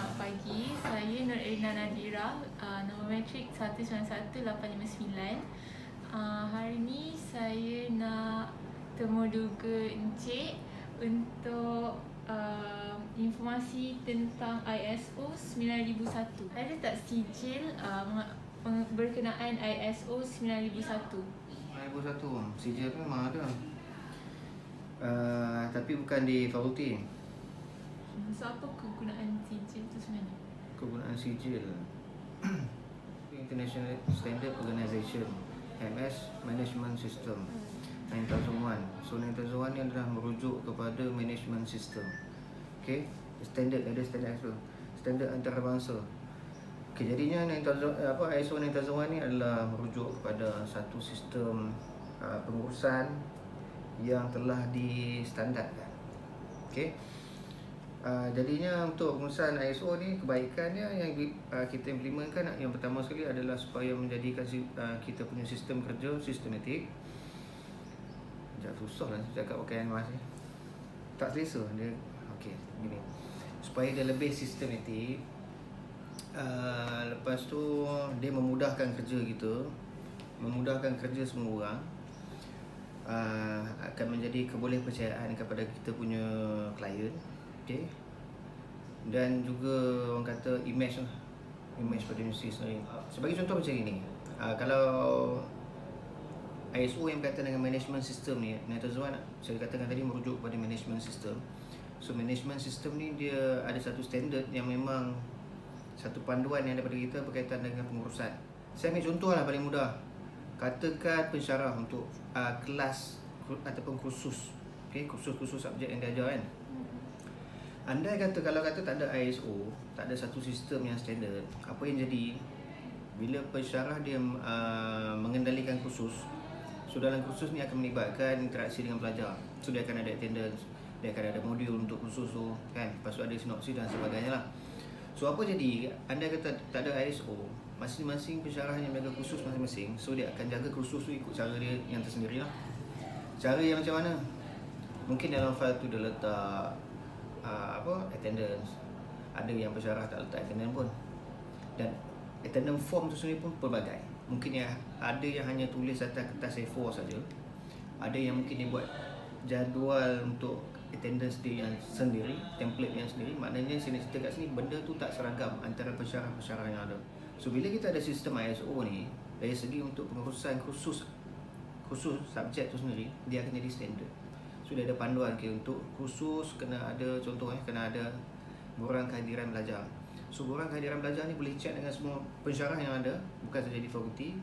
Selamat pagi, saya Nur Elina Nadira, nombor matrik 191859. Hari ni saya nak temuduga Encik untuk informasi tentang ISO 9001. Ada tak sijil berkenaan ISO 9001? 2001, sijil tu memang ada. Tapi bukan di fakulti. So, apa kegunaan sijil tu sebenarnya? Kegunaan sijil International Standard Organization, MS Management System 9001. So 9001 ni adalah merujuk kepada management system. Okay, standard, ada standard tu, standard antarabangsa. Okay, jadinya ISO 9001 ni adalah merujuk kepada satu sistem pengurusan yang telah distandarkan. Okay, jadinya untuk pengurusan ISO ni, kebaikannya yang kita implementkan, yang pertama sekali adalah supaya menjadikan kita punya sistem kerja sistematik. Sekejap, susah lah cakap pakai mas ni, tak selesa dia. Okey, gini, supaya dia lebih sistematik. Lepas tu dia memudahkan kerja kita, memudahkan kerja semua orang. Akan menjadi kebolehpercayaan kepada kita punya klien. Okay. Dan juga orang kata image lah, image pada industri sendiri. Sebagai contoh macam ini, kalau ISO yang berkaitan dengan management system ni, Netazuan saya katakan tadi merujuk kepada management system. So management system ni dia ada satu standard yang memang satu panduan yang daripada kita berkaitan dengan pengurusan. Saya ambil contoh lah paling mudah. Katakan pensyarah untuk kelas ataupun kursus. Okay, kursus-kursus subjek yang diajar kan. Andai kata, kalau kata tak ada ISO, tak ada satu sistem yang standard, apa yang jadi bila pensyarah dia mengendalikan kursus, so dalam kursus ni akan melibatkan interaksi dengan pelajar. So dia akan ada attendance, dia akan ada modul untuk kursus tu kan, lepas tu ada sinopsis dan sebagainya lah. So apa jadi, andai kata tak ada ISO, masing-masing pensyarah yang menjaga kursus masing-masing, so dia akan jaga kursus tu ikut cara dia yang tersendiri lah. Cara yang macam mana? Mungkin dalam file tu dia letak attendance. Ada yang pensyarah tak letak attendance pun, dan attendance form tu sendiri pun pelbagai. Mungkin ada yang hanya tulis atas kertas A4 saja. Ada yang mungkin dia buat jadual untuk attendance dia yang sendiri, template yang sendiri. Maknanya sini cerita kat sini, benda tu tak seragam antara pensyarah-pensyarah yang ada. So bila kita ada sistem ISO ni, dari segi untuk pengurusan khusus subjek tu sendiri, dia akan jadi standard. So dia ada panduan untuk khusus kena ada, contohnya kena ada borang kehadiran belajar. So borang kehadiran belajar ni boleh check dengan semua pensyarah yang ada, bukan saja di fakulti.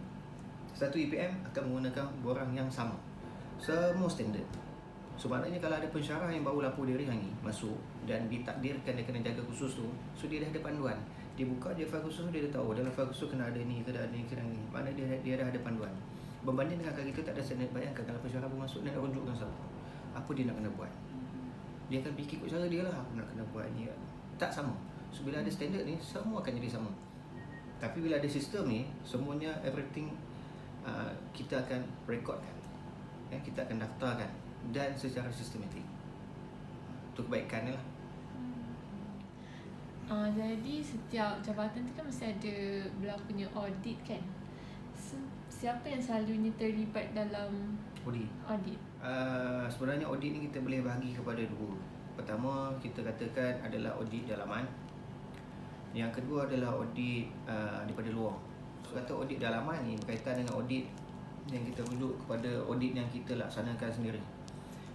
Satu IPM akan menggunakan borang yang sama, semua standard. So maknanya kalau ada pensyarah yang baru lapor diri hari ni masuk dan ditakdirkan dia kena jaga khusus tu, so dia dah ada panduan. Dia buka je file khusus tu, dia dah tahu dalam file khusus kena ada ni, kena ada ni, kena ni. Maknanya dia dah ada panduan. Berbanding dengan kalau kita tak ada standard, bayangkan kalau pensyarah baru masuk dan nak runjukkan siapa, apa dia nak kena buat. Dia akan fikir ikut cara dia lah, aku nak kena buat ni. Tak sama. So bila ada standard ni, semua akan jadi sama. Tapi bila ada sistem ni, semuanya, everything kita akan rekodkan, kita akan daftarkan dan secara sistematik. Itu kebaikannya lah. Jadi setiap jabatan tu kan mesti ada berlakunya audit kan. Siapa yang selalunya terlibat dalam audit? Sebenarnya audit ni kita boleh bagi kepada dua. Pertama, kita katakan adalah audit dalaman. Yang kedua adalah audit daripada luar. So kata audit dalaman ni berkaitan dengan audit yang kita rujuk kepada audit yang kita laksanakan sendiri,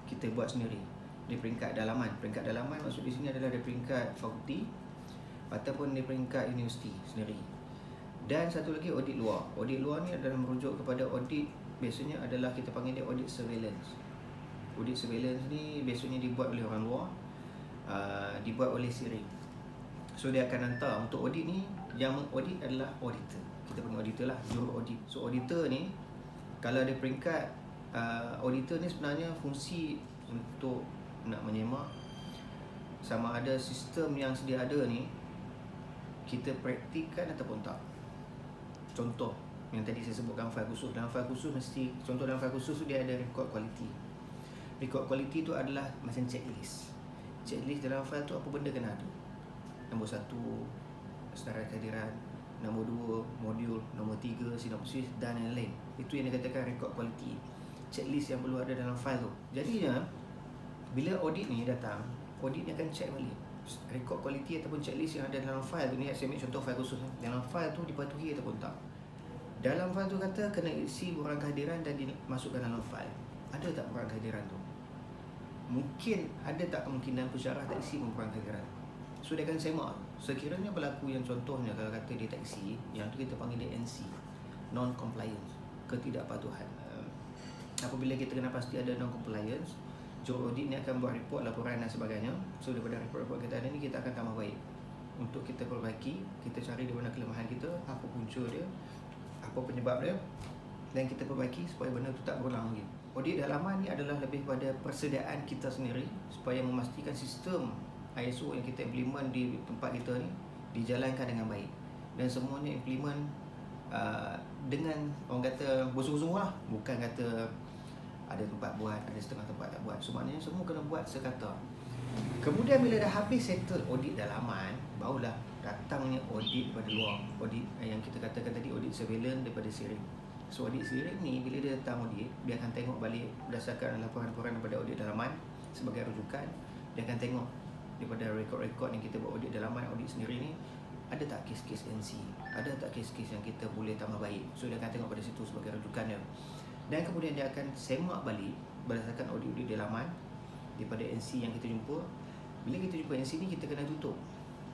kita buat sendiri di peringkat dalaman. Peringkat dalaman maksud di sini adalah di peringkat fakulti ataupun di peringkat universiti sendiri. Dan satu lagi audit luar. Audit luar ni adalah merujuk kepada audit, biasanya adalah kita panggil dia audit surveillance. Audit surveillance ni biasanya dibuat oleh orang luar, dibuat oleh SIRI. So dia akan hantar untuk audit ni, yang mengaudit adalah auditor. Kita panggil auditor lah, juru audit. So auditor ni, kalau ada peringkat auditor ni sebenarnya fungsi untuk nak menyemak sama ada sistem yang sedia ada ni kita praktikkan ataupun tak. Contoh yang tadi saya sebutkan file khusus. Dalam file khusus mesti, contoh dalam file khusus tu dia ada record quality. Record quality tu adalah macam checklist. Checklist dalam file tu apa benda kena ada. Nombor nombor 1 senarai kehadiran, nombor 2 modul, nombor 3 sinopsis dan lain-lain. Itu yang dikatakan rekod kualiti, checklist yang perlu ada dalam file tu. Jadinya bila audit ni datang, audit ni akan check balik rekod kualiti ataupun checklist yang ada dalam file tu. Ni saya ambil contoh file khusus. Dalam file tu dipatuhi ataupun tak. Dalam file tu kata kena isi borang kehadiran dan dimasukkan dalam file. Ada tak borang kehadiran tu? Mungkin ada tak kemungkinan pensyarah tak isi borang kehadiran? So dia akan semak. Sekiranya berlaku yang contohnya kalau kata dia tak isi, yang tu kita panggil dia NC, non-compliance, ketidakpatuhan. Apabila kita kena pasti ada non-compliance, juru audit ni akan buat report, laporan dan sebagainya. So daripada report-report kita ada ni, kita akan tambah baik untuk kita perbaiki. Kita cari di mana kelemahan kita, apa punca dia, apa penyebab dia, dan kita perbaiki supaya benda tu tak berulang lagi. Audit dalaman ni adalah lebih pada persediaan kita sendiri supaya memastikan sistem ISO yang kita implement di tempat kita ni dijalankan dengan baik, dan semuanya implement dengan orang kata bersungguh-sungguh lah. Bukan kata ada tempat buat, ada setengah tempat tak buat. So maknanya semua kena buat sekata. Kemudian bila dah habis settle audit dalaman, barulah datangnya audit daripada luar. Audit yang kita katakan tadi, audit surveillance daripada SIRIM. So audit SIRIM ni bila dia datang audit, dia akan tengok balik berdasarkan laporan-laporan daripada audit dalaman sebagai rujukan. Dia akan tengok daripada rekod-rekod yang kita buat audit dalaman, audit sendiri ni, ada tak kes-kes NC, ada tak kes-kes yang kita boleh tambah baik. So dia akan tengok pada situ sebagai rujukan dia. Dan kemudian dia akan semak balik berdasarkan audit-audit dalaman daripada NC yang kita jumpa. Bila kita jumpa NC ni, kita kena tutup.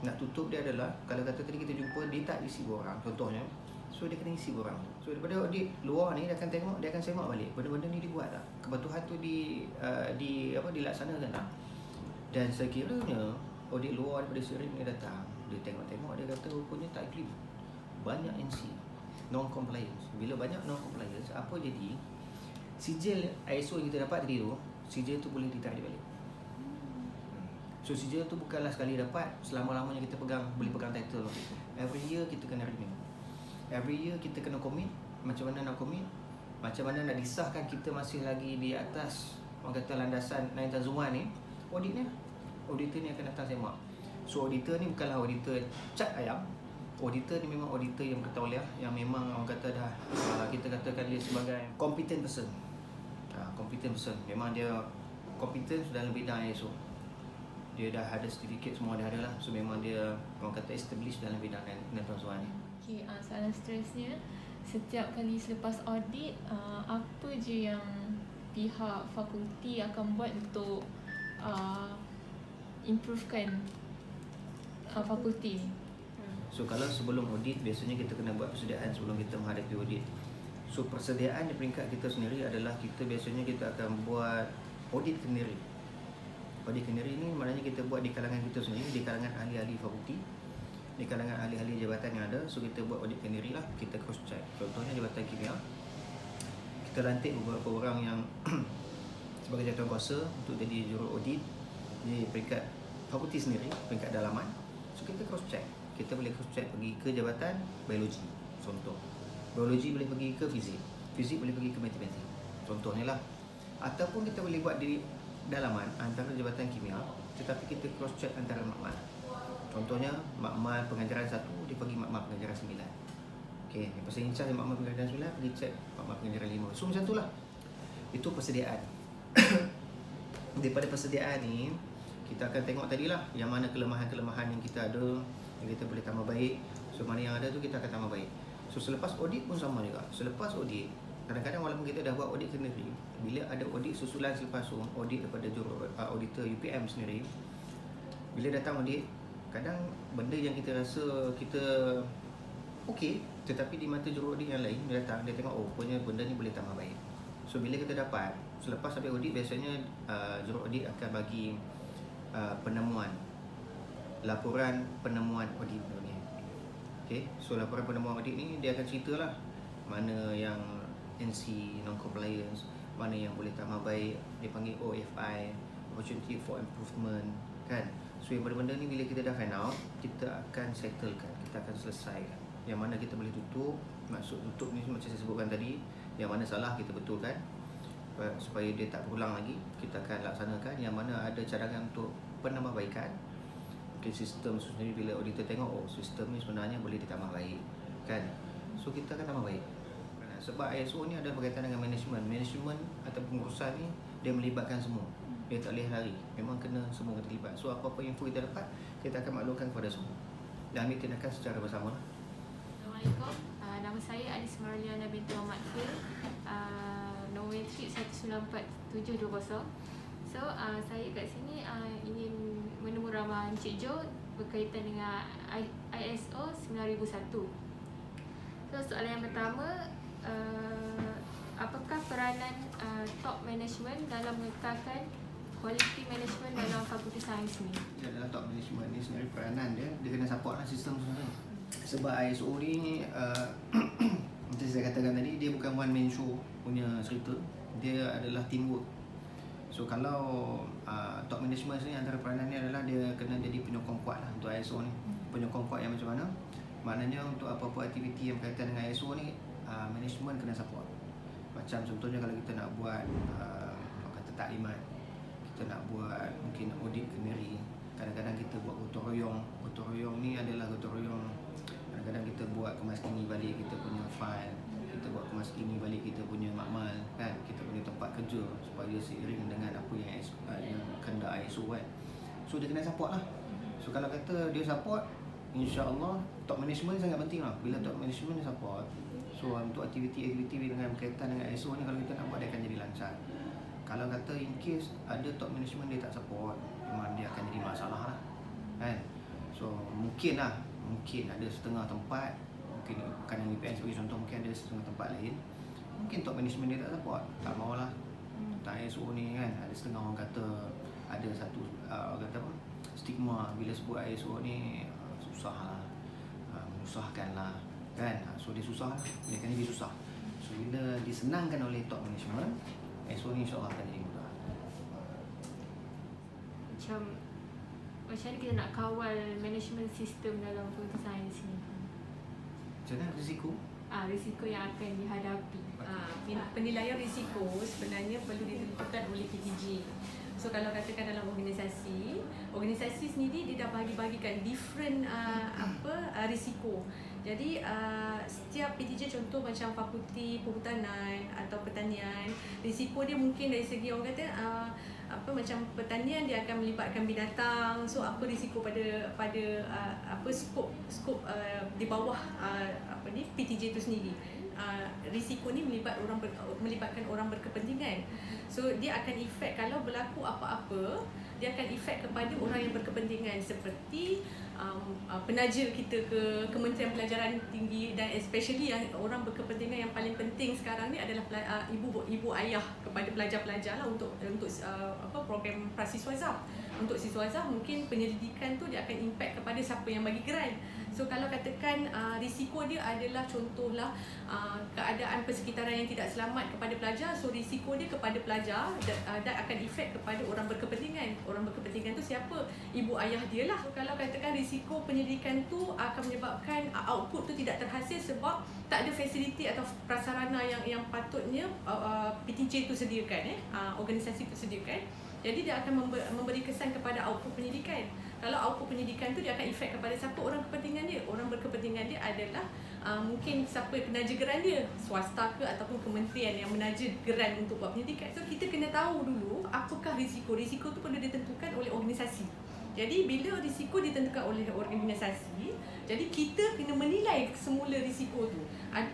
Nak tutup dia adalah, kalau kata tadi kita jumpa dia tak isi borang contohnya, so dia kena isi borang. So daripada audit luar ni, dia akan tengok, dia akan semak balik benda-benda ni dibuat tak, kepatuhan tu dilaksanakan tak. Dan sekiranya audit luar daripada SIRIM ni datang, dia tengok-tengok, dia kata rupanya tak clean, banyak NC, non-compliance. Bila banyak non-compliance, apa jadi? Sijil ISO yang kita dapat tadi tu, sijil tu boleh ditarik balik. So sijil tu bukanlah sekali dapat, selama-lamanya kita boleh pegang title. Every year kita kena renew, every year kita kena commit. Macam mana nak commit, macam mana nak disahkan kita masih lagi di atas orang kata landasan 9 Tazuman ni. Audit ni, auditor ni akan datang semak. So auditor ni bukanlah auditor cat ayam. Auditor ni memang auditor yang bertauliah, yang memang orang kata dah kita katakan dia sebagai competent person. Competent person, memang dia competent dalam bidang ISO. Dia dah ada certificate, semua dah ada lah. So memang dia orang kata established dalam bidang Tazuman ni. Okay, soalan seterusnya, setiap kali selepas audit, apa je yang pihak fakulti akan buat untuk improvekan fakulti ni? So kalau sebelum audit, biasanya kita kena buat persediaan sebelum kita menghadapi audit. So persediaan di peringkat kita sendiri adalah kita biasanya kita akan buat audit kendiri. Audit kendiri ni maknanya kita buat di kalangan kita sendiri, di kalangan ahli-ahli fakulti, di kalangan ahli-ahli jabatan yang ada. So kita buat audit kendiri lah, kita cross check. Contohnya jabatan kimia, kita lantik beberapa orang yang sebagai jawatankuasa untuk jadi juru audit di peringkat fakulti sendiri, peringkat dalaman. So kita cross check. Kita boleh cross check pergi ke jabatan biologi, contoh. Biologi boleh pergi ke fizik, fizik boleh pergi ke matematik, contohnya lah. Ataupun kita boleh buat di dalaman antara jabatan kimia, tetapi kita cross check antara makmal. Contohnya makmal pengajaran 1 dia pergi makmal pengajaran 9. Okey, yang pasal incas makmal pengajaran 9 pergi check makmal pengajaran 5. So macam itulah. Itu persediaan. Daripada persediaan ni, kita akan tengok tadilah yang mana kelemahan-kelemahan yang kita ada, yang kita boleh tambah baik. So mana yang ada tu kita akan tambah baik. So selepas audit pun sama juga. Selepas audit, kadang-kadang walaupun kita dah buat audit sendiri, bila ada audit susulan selepas tu, audit daripada auditor UPM sendiri, bila datang audit, kadang benda yang kita rasa kita okey, tetapi di mata juru audit yang lain, dia datang, dia tengok, oh punya benda ni boleh tambah baik. So bila kita dapat, selepas habis audit, biasanya juru audit akan bagi penemuan, laporan penemuan audit ni. Okay, so laporan penemuan audit ni dia akan ceritalah mana yang NC non-compliance, mana yang boleh tambah baik, dia panggil OFI, opportunity for improvement, kan. So yang benda-benda ni bila kita dah find out, kita akan settlekan, kita akan selesaikan. Yang mana kita boleh tutup, maksud tutup ni macam saya sebutkan tadi, yang mana salah kita betulkan supaya dia tak berulang lagi. Kita akan laksanakan. Yang mana ada cadangan untuk penambahbaikan, Okay, sistem tu sendiri bila auditor tengok, oh sistem ni sebenarnya boleh ditambah baik, kan? So kita akan tambah baik. Sebab ISO ni ada berkaitan dengan management atau pengurusan ni dia melibatkan semua. Dia tak boleh lari. Memang kena semua kena terlibat. So apa-apa info kita dapat, kita akan maklumkan kepada semua dan ambil tindakan secara bersama. Assalamualaikum. Nama saya Anis Marliana binti Muhammad Fil. Nombor trip 194-720. So saya kat sini ingin menemu ramah Encik Jo berkaitan dengan ISO 9001. So soalan yang pertama, apakah peranan top management dalam mengekalkan quality management dalam Fakulti Sains ni? Ya, dalam top management ni sebenarnya peranan dia kena support lah sistem sebenarnya. Sebab ISO ni macam saya katakan tadi, dia bukan one man show punya cerita. Dia adalah teamwork. So kalau top management ni antara peranan ni adalah dia kena jadi penyokong kuat lah untuk ISO ni. Penyokong kuat yang macam mana? Maknanya untuk apa-apa aktiviti yang berkaitan dengan ISO ni, management kena support. Macam contohnya kalau kita nak buat kata taklimat, kita nak buat mungkin audit keneri, kadang-kadang kita buat gotong royong. Gotong royong ni adalah gotong royong, kadang-kadang kita buat kemaskini balik kita punya file, kita buat kemaskini balik kita punya makmal, kan, kita punya tempat kerja supaya seiring dengan apa yang kehendak ISO kan. So dia kena support lah. So kalau kata dia support, insya-Allah top management sangat penting lah. Bila top management dia support, so untuk aktiviti-aktiviti dengan berkaitan dengan ISO ni kalau kita nak buat, dia akan jadi lancar. Kalau kata in case ada top management dia tak support, memang dia akan jadi masalah lah, kan. So mungkin ada setengah tempat, mungkin bukan yang UPN sebagai contoh, mungkin ada setengah tempat lain, mungkin top management dia tak support, tak maulah tak ISO ni kan. Ada setengah orang kata ada satu orang kata apa, stigma bila sebut ISO ni susah lah, menyusahkan lah, kan. So dia susah lah, dia akan jadi susah. So bila disenangkan oleh top management, ISO ni insyaAllah akan jadi mudah. Macam mana kita nak kawal management sistem dalam Fakulti Sains ni? Macam mana risiko? Risiko yang akan dihadapi. Penilaian risiko sebenarnya perlu ditentukan oleh PTJ. So kalau katakan dalam organisasi sendiri dia dah bagi-bagikan different risiko. Jadi setiap PTJ, contoh macam Fakulti Perhutanan atau Pertanian, risiko dia mungkin dari segi orang kata macam pertanian dia akan melibatkan binatang. So apa risiko pada skop di bawah PTJ itu sendiri. Risiko ni melibatkan orang berkepentingan. So dia akan efek kalau berlaku apa-apa, dia akan efek kepada orang yang berkepentingan seperti penaja kita ke Kementerian Pelajaran Tinggi, dan especially yang orang berkepentingan yang paling penting sekarang ni adalah ibu ayah kepada pelajar-pelajar lah untuk program prasiswazah. Untuk siswazah mungkin penyelidikan tu dia akan impact kepada siapa yang bagi grant. So kalau katakan risiko dia adalah contohlah keadaan persekitaran yang tidak selamat kepada pelajar, so risiko dia kepada pelajar dan akan efek kepada orang berkepentingan. Orang berkepentingan tu siapa? Ibu ayah dia lah. So kalau katakan risiko penyelidikan tu akan menyebabkan output tu tidak terhasil sebab tak ada fasiliti atau prasarana yang patutnya PTJ tu sediakan, organisasi tu sediakan. Jadi dia akan memberi kesan kepada output penyidikan. Kalau output penyidikan tu dia akan efek kepada siapa orang kepentingan dia. Orang berkepentingan dia adalah mungkin siapa penaja geran dia, swasta ke ataupun kementerian yang menaja geran untuk buat penyidikan. So kita kena tahu dulu apakah risiko. Risiko tu perlu ditentukan oleh organisasi. Jadi bila risiko ditentukan oleh organisasi, jadi kita kena menilai semula risiko tu.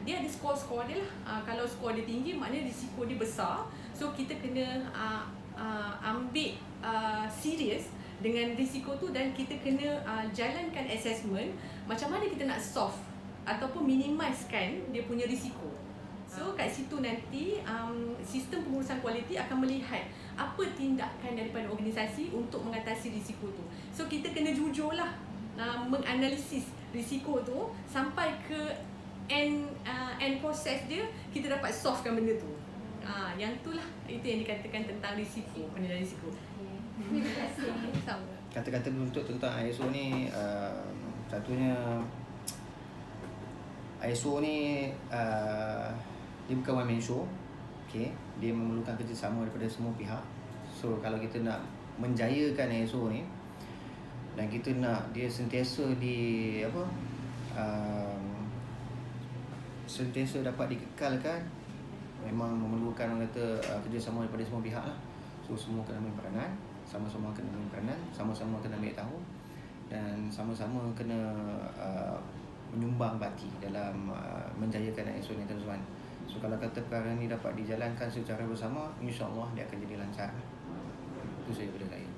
Dia ada skor-skor dia lah. Kalau skor dia tinggi maknanya risiko dia besar. So kita kena ambil serius dengan risiko tu dan kita kena jalankan assessment macam mana kita nak solve ataupun minimizekan dia punya risiko. So kat situ nanti sistem pengurusan kualiti akan melihat apa tindakan daripada organisasi untuk mengatasi risiko tu. So kita kena jujurlah menganalisis risiko tu sampai ke end proses dia, kita dapat solvekan benda tu. Yang itulah, itu yang dikatakan tentang risiko, penilaian risiko. Terima kasih. Sama. Kata-kata menuntut tentang ISO ni, satunya ISO ni dia bukan one man show. Okay, dia memerlukan kerjasama daripada semua pihak. So kalau kita nak menjayakan ISO ni, dan kita nak dia sentiasa sentiasa dapat dikekalkan, memang memerlukan orang kata kerjasama daripada semua pihak lah. So semua kena ambil peranan, sama-sama kena ambil peranan, sama-sama kena ambil tahu, dan sama-sama kena menyumbang baki dalam menjayakan ISO 9001. So kalau kata perkara ni dapat dijalankan secara bersama, insya-Allah dia akan jadi lancar. Itu saja pada saya.